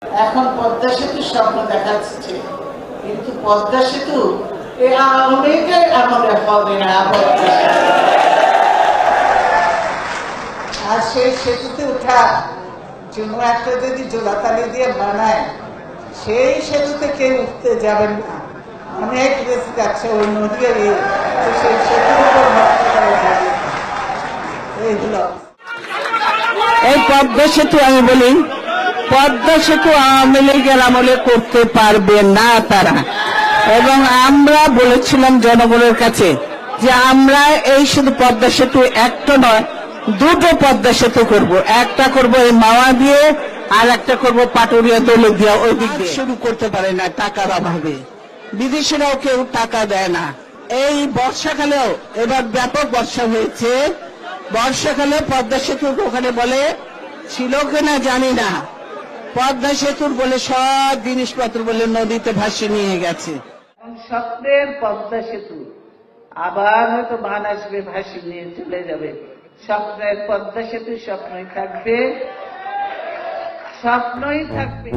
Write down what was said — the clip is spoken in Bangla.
এখন পদ্মা সেতুর স্বপ্ন দেখাচ্ছে, কিন্তু পদ্মা সেতু এই আওয়ামী লীগের আমলে হবে না। আর সেই সেতুতে উঠা জন্য একটা যদি জোড়াতালি দিয়ে বানায়, সেই সেতুতে কেউ উঠতে যাবেন না। অনেক রিস্ক আছে ওই নদী, সেই সেতুর উপর ভরসা করা যাবে। এইগুলো এই পদ্মা সেতু, আমি বলি পদ্মা সেতু আওয়ামী লীগের আমলে করতে পারবে না তারা। এবং আমরা বলেছিলাম জনগণের কাছে যে আমরা এই শুধু পদ্মা সেতু একটা নয়, দুটো পদ্মা সেতু করব। একটা করব এই মাওয়া দিয়ে, আর একটা করব পাটুরিয়া দৌলতদিয়া ওই দিক দিয়ে। শুরু করতে পারে না টাকার অভাবে, বিদেশিরাও কেউ টাকা দেয় না। এই বর্ষাকালেও এবার ব্যাপক বর্ষা হয়েছে। বর্ষাকালে পদ্মা সেতুর ওখানে বলে ছিল কিনা জানি না, পদ্মা সেতুর বলে সব জিনিসপত্র বলে নদীতে ভাসিয়ে নিয়ে গেছে। স্বপ্নের পদ্মা সেতু আবার হয়তো বান আসবে, ভাসিয়ে নিয়ে চলে যাবে। স্বপ্নের পদ্মা সেতু স্বপ্নই থাকবে, স্বপ্নই থাকবে।